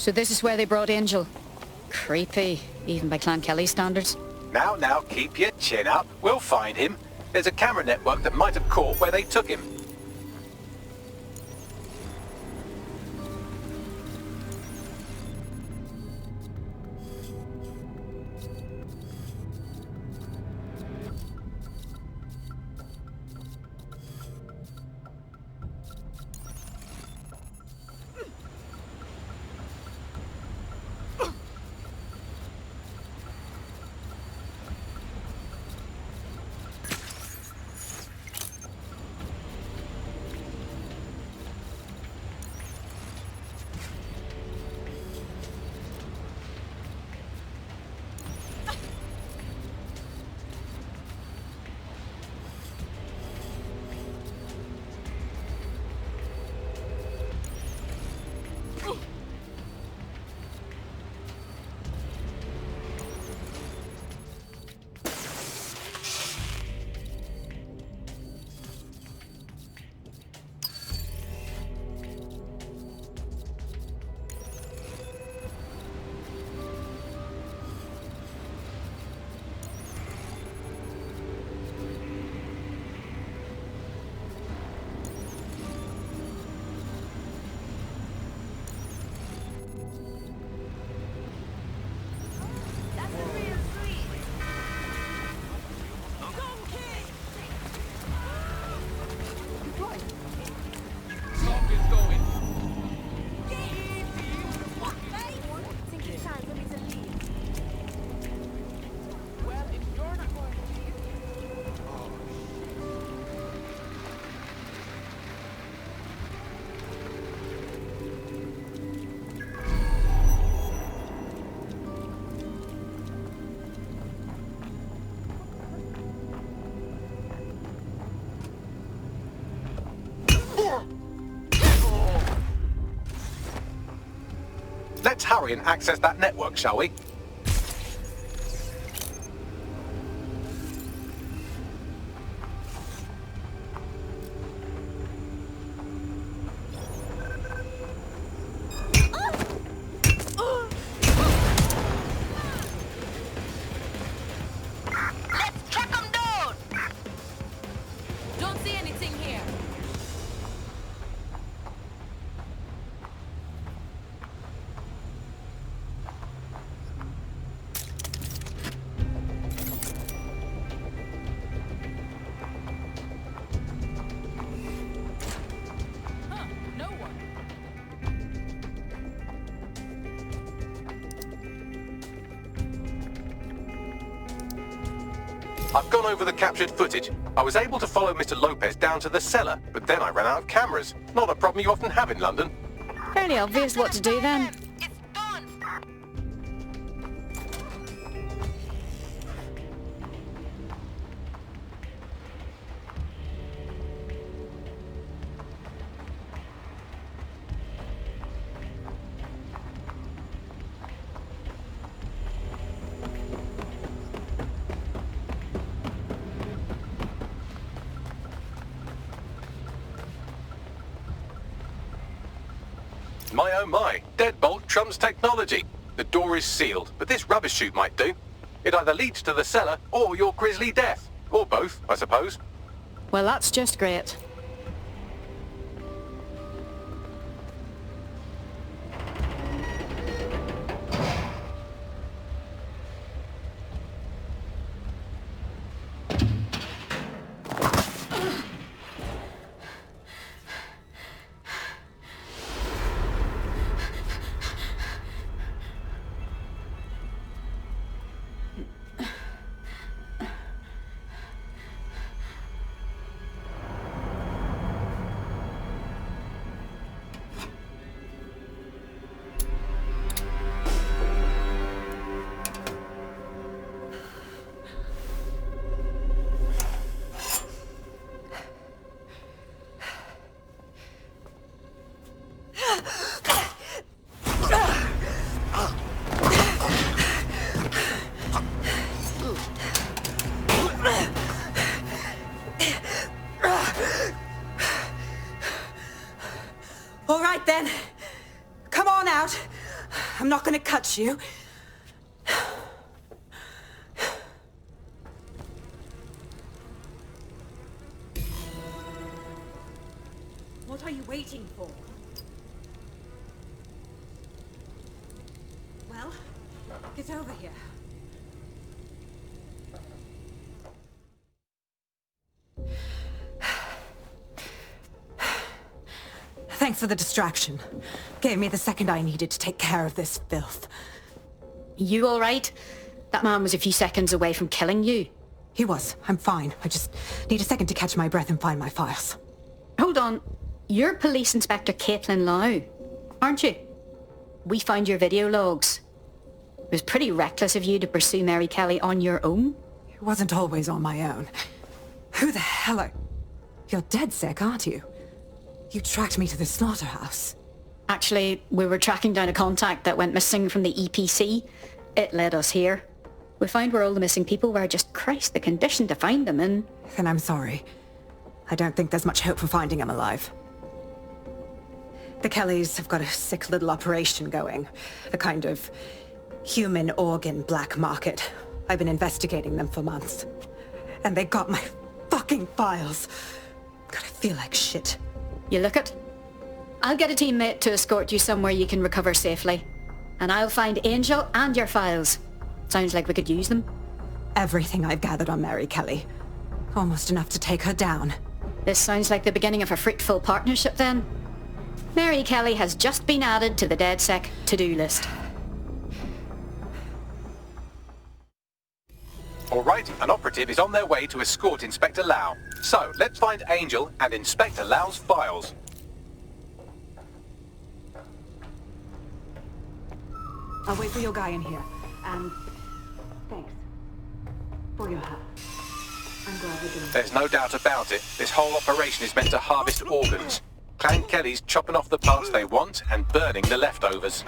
So this is where they brought Angel. Creepy, even by Clan Kelly standards. Now, keep your chin up. We'll find him. There's a camera network that might have caught where they took him. Let's hurry and access that network, shall we? Let's track them down! Don't see anything here. No one. I've gone over the captured footage. I was able to follow Mr. Lopez down to the cellar, but then I ran out of cameras. Not a problem you often have in London. Fairly obvious what to do then. It's done. My oh my, deadbolt trumps technology. The door is sealed, but this rubbish chute might do. It either leads to the cellar or your grisly death. Or both, I suppose. Well, that's just great. touch you. What are you waiting for? Well, get over here. Thanks for the distraction. Gave me the second I needed to take care of this filth. You all right? That man was a few seconds away from killing you. He was. I'm fine. I just need a second to catch my breath and find my files. Hold on. You're Police Inspector Caitlin Lau, aren't you? We found your video logs. It was pretty reckless of you to pursue Mary Kelly on your own. It wasn't always on my own. Who the hell are... You're dead sick, aren't you? You tracked me to the slaughterhouse. Actually, we were tracking down a contact that went missing from the EPC. It led us here. We found where all the missing people were. Just Christ, the condition to find them in. Then I'm sorry. I don't think there's much hope for finding him alive. The Kellys have got a sick little operation going. A kind of human organ black market. I've been investigating them for months. And they got my fucking files. God, I feel like shit. You look it? I'll get a teammate to escort you somewhere you can recover safely. And I'll find Angel and your files. Sounds like we could use them. Everything I've gathered on Mary Kelly. Almost enough to take her down. This sounds like the beginning of a fruitful partnership then. Mary Kelly has just been added to the DedSec to-do list. Alright, an operative is on their way to escort Inspector Lau. So, let's find Angel and Inspector Lau's files. I'll wait for your guy in here. And thanks for your help. I'm glad we're doing it. There's no doubt about it. This whole operation is meant to harvest organs. Clan Kelly's chopping off the parts they want and burning the leftovers.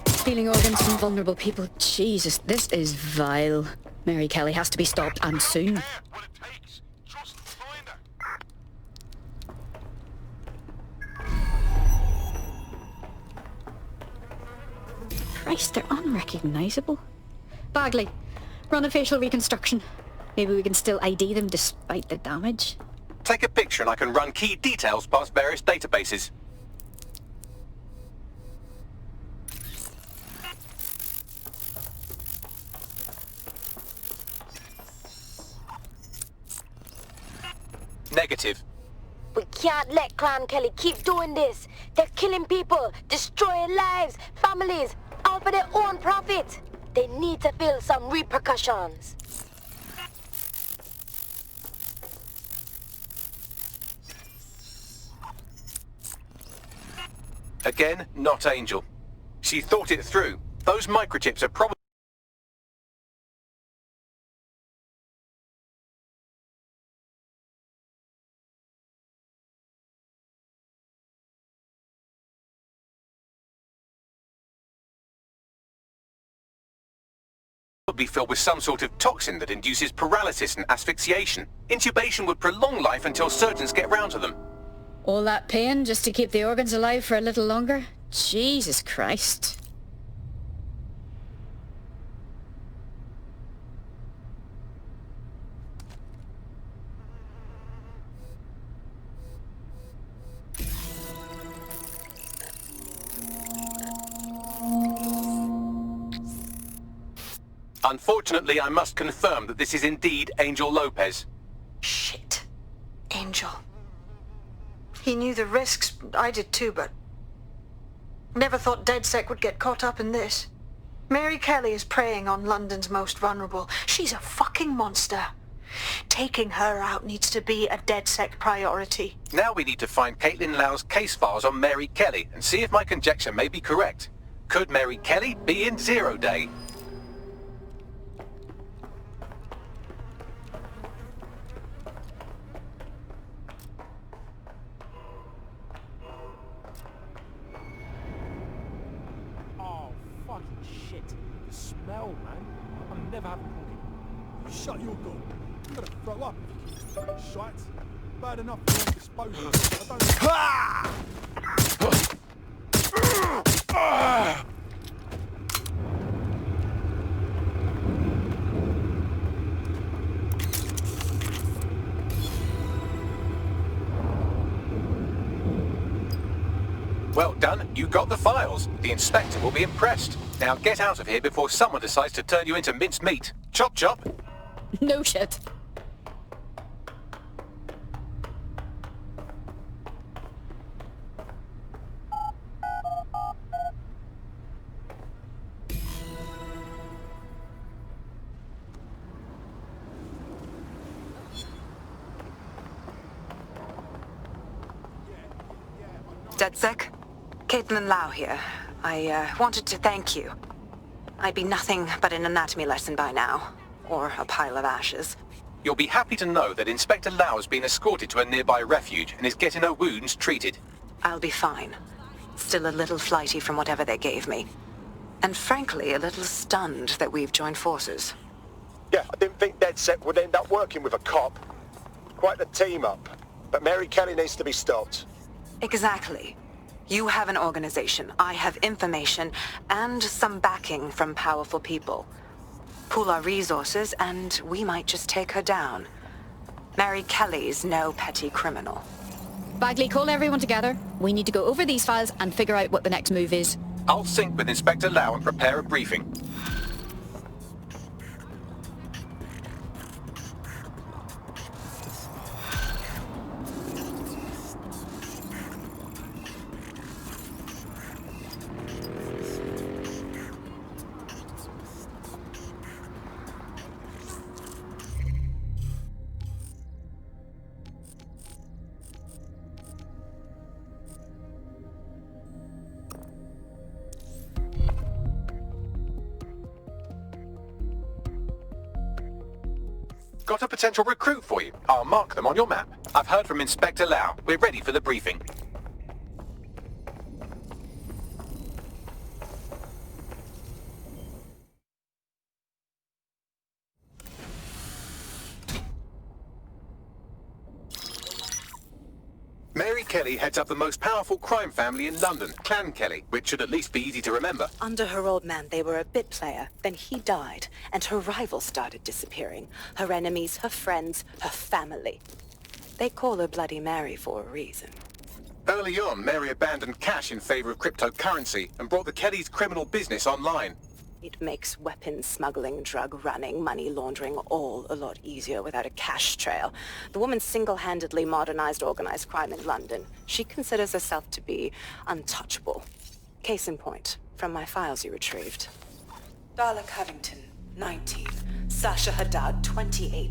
Stealing organs from vulnerable people. Jesus, this is vile. Mary Kelly has to be stopped, and soon. Christ, they're unrecognisable. Bagley, run a facial reconstruction. Maybe we can still ID them despite the damage. Take a picture and I can run key details past various databases. Negative. We can't let Clan Kelly keep doing this. They're killing people, destroying lives, families, all for their own profit. They need to feel some repercussions. Again, not Angel. She thought it through. Those microchips are probably filled with some sort of toxin that induces paralysis and asphyxiation. Intubation would prolong life until surgeons get round to them. All that pain just to keep the organs alive for a little longer? Jesus Christ. Unfortunately, I must confirm that this is indeed Angel Lopez. Shit. Angel. He knew the risks. I did too, but... never thought DedSec would get caught up in this. Mary Kelly is preying on London's most vulnerable. She's a fucking monster. Taking her out needs to be a DedSec priority. Now we need to find Caitlin Lau's case files on Mary Kelly and see if my conjecture may be correct. Could Mary Kelly be in 0 Day? Smell, man. I'm never having cooking. Shut your door. I'm gonna throw up if you keep shite. Bad enough for your disposal. I don't... Well done, you got the files. The inspector will be impressed. Now get out of here before someone decides to turn you into minced meat. Chop chop. No shit. DedSec? Caitlin Lau here. I wanted to thank you. I'd be nothing but an anatomy lesson by now. Or a pile of ashes. You'll be happy to know that Inspector Lau has been escorted to a nearby refuge and is getting her wounds treated. I'll be fine. Still a little flighty from whatever they gave me. And frankly, a little stunned that we've joined forces. Yeah, I didn't think DedSec would end up working with a cop. Quite the team up. But Mary Kelly needs to be stopped. Exactly. You have an organization, I have information, and some backing from powerful people. Pool our resources, and we might just take her down. Mary Kelly's no petty criminal. Bagley, call everyone together. We need to go over these files and figure out what the next move is. I'll sync with Inspector Lau and prepare a briefing. Got a potential recruit for you. I'll mark them on your map. I've heard from Inspector Lau. We're ready for the briefing. Mary Kelly heads up the most powerful crime family in London, Clan Kelly, which should at least be easy to remember. Under her old man, they were a bit player. Then he died, and her rivals started disappearing. Her enemies, her friends, her family. They call her Bloody Mary for a reason. Early on, Mary abandoned cash in favor of cryptocurrency and brought the Kellys' criminal business online. It makes weapons smuggling, drug running, money laundering all a lot easier without a cash trail. The woman single-handedly modernized organized crime in London. She considers herself to be untouchable. Case in point, from my files you retrieved. Darla Covington, 19. Sasha Haddad, 28.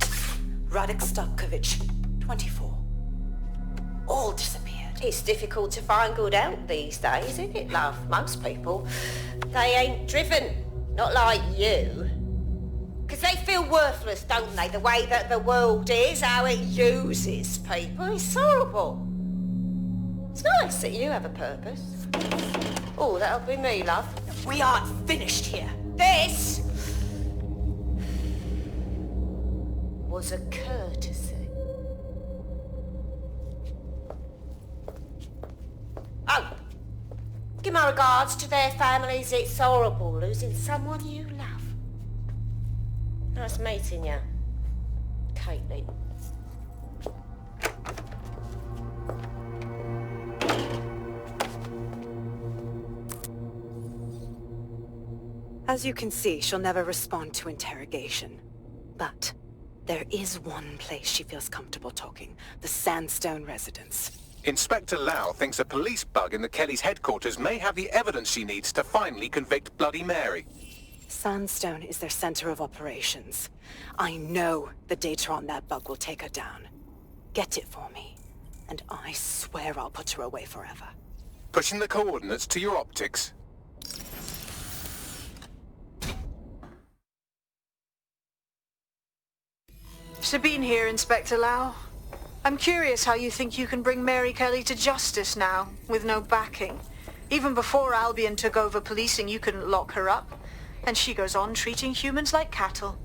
Radek Stavkovich, 24. All disappeared. It's difficult to find good help these days, isn't it, love? Most people, they ain't driven. Not like you. Because they feel worthless, don't they? The way that the world is, how it uses people. It's horrible. It's nice that you have a purpose. Oh, that'll be me, love. We aren't finished here. This was a courtesy. Oh, give my regards to their families. It's horrible losing someone you love. Nice meeting you, Caitlin. As you can see, she'll never respond to interrogation. But there is one place she feels comfortable talking. The Sandstone residence. Inspector Lau thinks a police bug in the Kellys' headquarters may have the evidence she needs to finally convict Bloody Mary. Sandstone is their center of operations. I know the data on that bug will take her down. Get it for me, and I swear I'll put her away forever. Pushing the coordinates to your optics. Sabine here, Inspector Lau. I'm curious how you think you can bring Mary Kelly to justice now, with no backing. Even before Albion took over policing, you couldn't lock her up. And she goes on treating humans like cattle.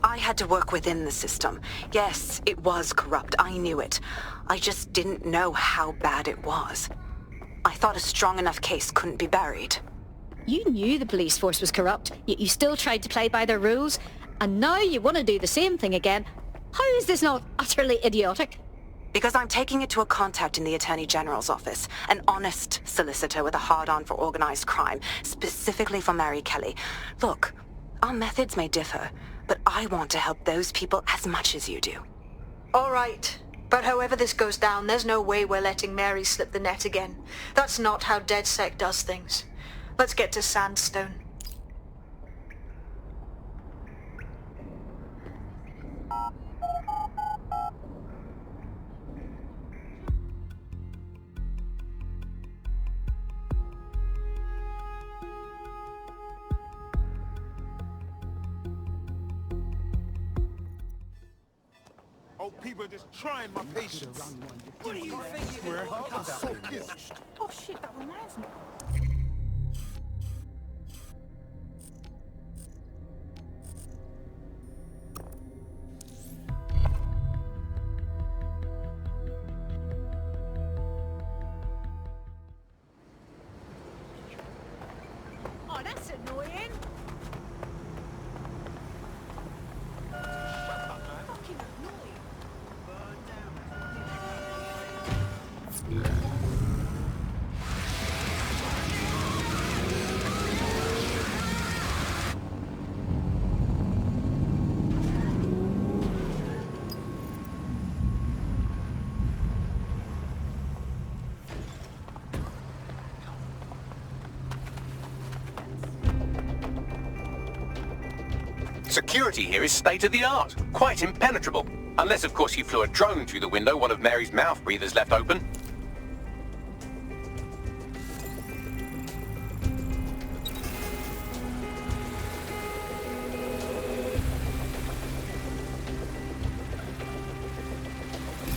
I had to work within the system. Yes, it was corrupt. I knew it. I just didn't know how bad it was. I thought a strong enough case couldn't be buried. You knew the police force was corrupt, yet you still tried to play by their rules, and now you want to do the same thing again. How is this not utterly idiotic? Because I'm taking it to a contact in the Attorney General's office, an honest solicitor with a hard-on for organized crime, specifically for Mary Kelly. Look, our methods may differ, but I want to help those people as much as you do. All right. But however this goes down, there's no way we're letting Mary slip the net again. That's not how DedSec does things. Let's get to Sandstone. Old people are just trying my patience. What do you think you're about? So pissed. Oh shit, that reminds me. Oh, that's annoying. Fucking annoying. Security here is state-of-the-art, quite impenetrable. Unless, of course, you flew a drone through the window one of Mary's mouth breathers left open.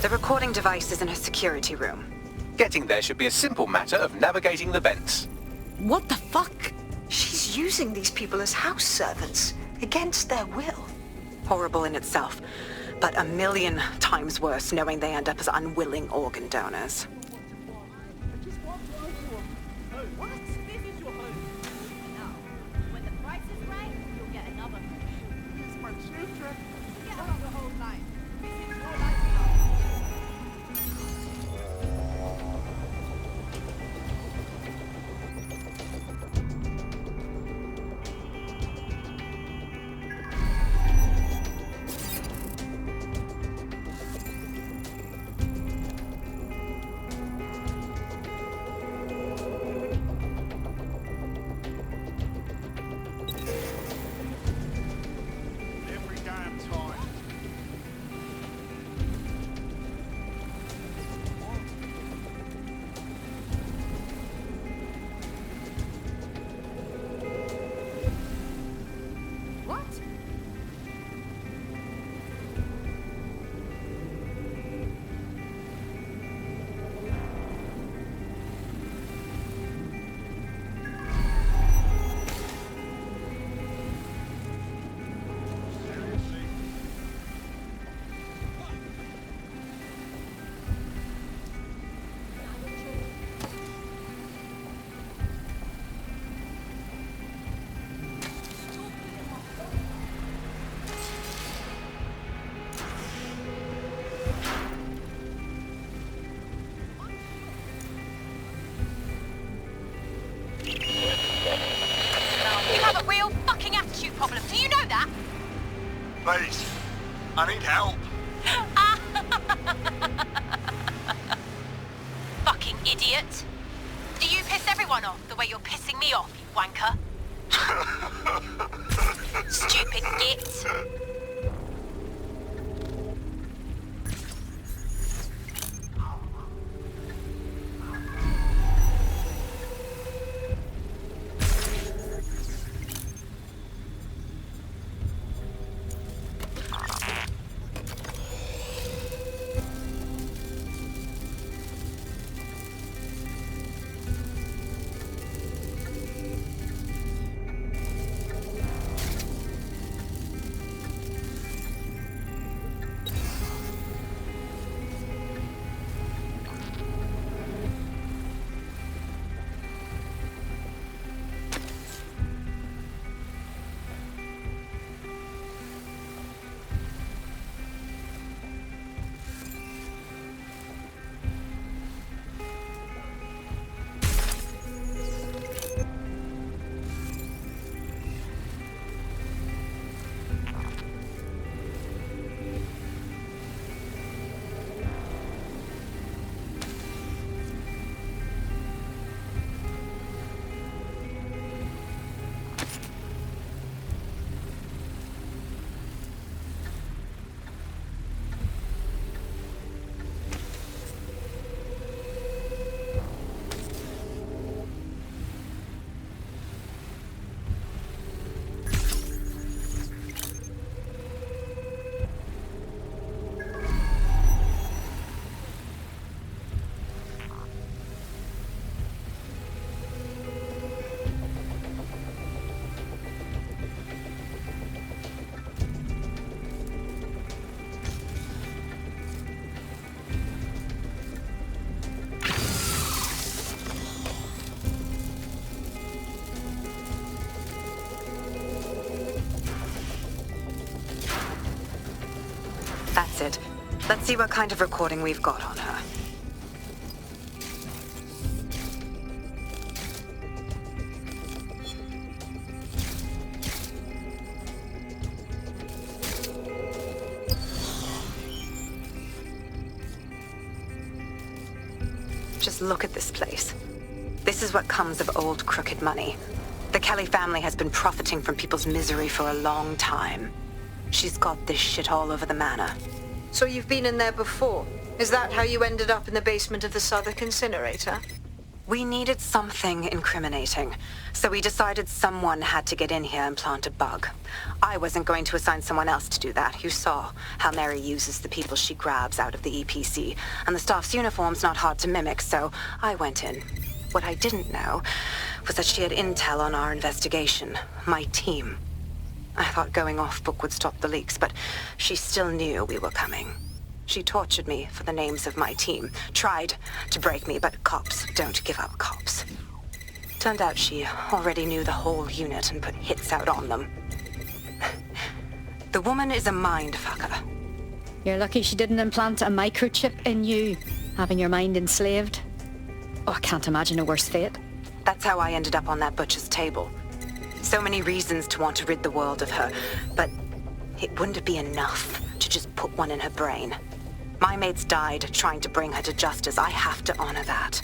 The recording device is in her security room. Getting there should be a simple matter of navigating the vents. What the fuck? She's using these people as house servants, against their will. Horrible in itself, but a million times worse knowing they end up as unwilling organ donors. What? This is your home. Now, when the price is right, you'll get another. It's my children. Get out the whole night. This is your lifestyle. Every damn time. What? You have a real fucking attitude problem. Do you know that? Please, I need help. Fucking idiot. Do you piss everyone off the way you're pissing me off, you wanker? Stupid git. That's it. Let's see what kind of recording we've got on her. Just look at this place. This is what comes of old crooked money. The Kelly family has been profiting from people's misery for a long time. She's got this shit all over the manor. So you've been in there before? Is that how you ended up in the basement of the Southwark incinerator? We needed something incriminating, so we decided someone had to get in here and plant a bug. I wasn't going to assign someone else to do that. You saw how Mary uses the people she grabs out of the EPC, and the staff's uniform's not hard to mimic, so I went in. What I didn't know was that she had intel on our investigation, my team. I thought going off book would stop the leaks, but she still knew we were coming. She tortured me for the names of my team, tried to break me, but cops don't give up cops. Turned out she already knew the whole unit and put hits out on them. The woman is a mindfucker. You're lucky she didn't implant a microchip in you, having your mind enslaved. Oh, I can't imagine a worse fate. That's how I ended up on that butcher's table. So many reasons to want to rid the world of her, but it wouldn't be enough to just put one in her brain. My mates died trying to bring her to justice. I have to honor that.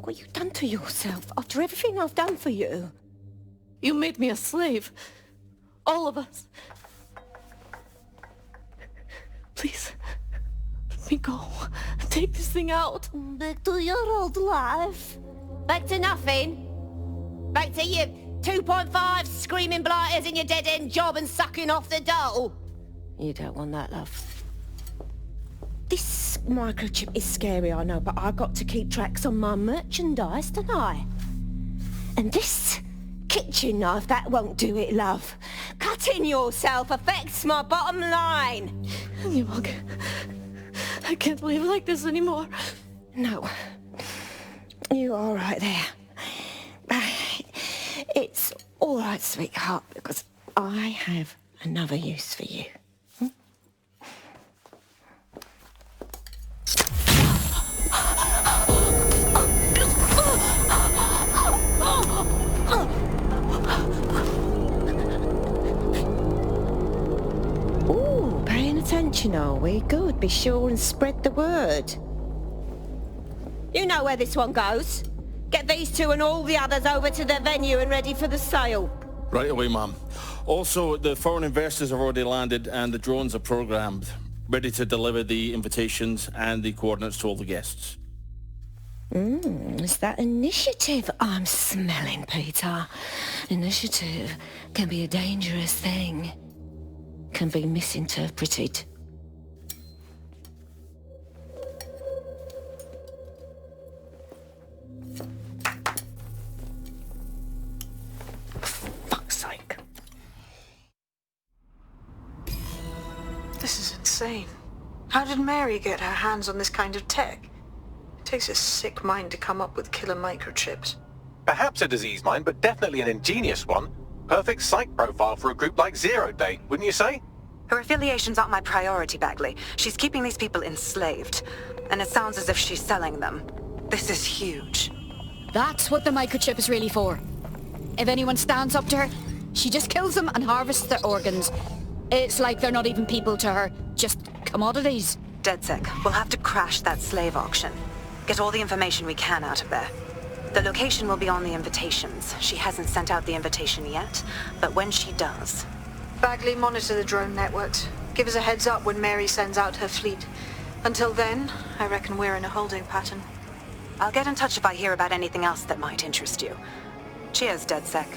What you done to yourself after everything I've done for you? You made me a slave. All of us. Please, let me go. Take this thing out. Back to your old life. Back to nothing. Back to you 2.5 screaming blighters in your dead-end job and sucking off the dole. You don't want that, love. This microchip is scary, I know, but I got to keep tracks on my merchandise, don't I? And this kitchen knife, that won't do it, love. Cutting yourself affects my bottom line. You mug. I can't live like this anymore. No. You're all right there. It's all right, sweetheart, because I have another use for you. Ooh, paying attention, are we? Good. Be sure and spread the word. You know where this one goes. Get these two and all the others over to the venue and ready for the sale. Right away, ma'am. Also, the foreign investors have already landed and the drones are programmed, ready to deliver the invitations and the coordinates to all the guests. It's that initiative I'm smelling, Peter. Initiative can be a dangerous thing. Can be misinterpreted. Fuck's sake. This is insane. How did Mary get her hands on this kind of tech? It takes a sick mind to come up with killer microchips. Perhaps a disease mind, but definitely an ingenious one. Perfect psych profile for a group like Zero Day, wouldn't you say? Her affiliations aren't my priority, Bagley. She's keeping these people enslaved. And it sounds as if she's selling them. This is huge. That's what the microchip is really for. If anyone stands up to her, she just kills them and harvests their organs. It's like they're not even people to her, just commodities. DedSec, we'll have to crash that slave auction. Get all the information we can out of there. The location will be on the invitations. She hasn't sent out the invitation yet, but when she does... Bagley, monitor the drone networks. Give us a heads up when Mary sends out her fleet. Until then, I reckon we're in a holding pattern. I'll get in touch if I hear about anything else that might interest you. Cheers, DedSec.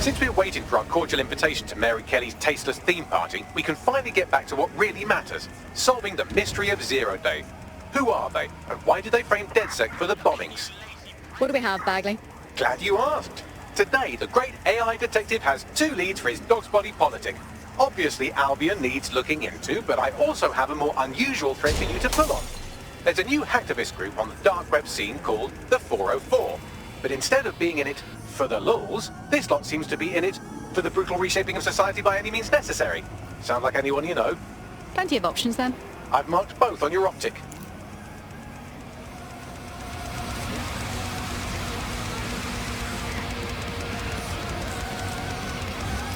Since we're waiting for our cordial invitation to Mary Kelly's tasteless theme party, we can finally get back to what really matters, solving the mystery of Zero Day. Who are they, and why did they frame DedSec for the bombings? What do we have, Bagley? Glad you asked. Today, the great AI detective has 2 leads for his dog's body politic. Obviously, Albion needs looking into, but I also have a more unusual threat for you to pull on. There's a new hacktivist group on the dark web scene called the 404. But instead of being in it for the lulz, this lot seems to be in it for the brutal reshaping of society by any means necessary. Sound like anyone you know? Plenty of options, then. I've marked both on your optic.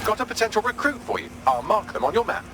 Got a potential recruit for you. I'll mark them on your map.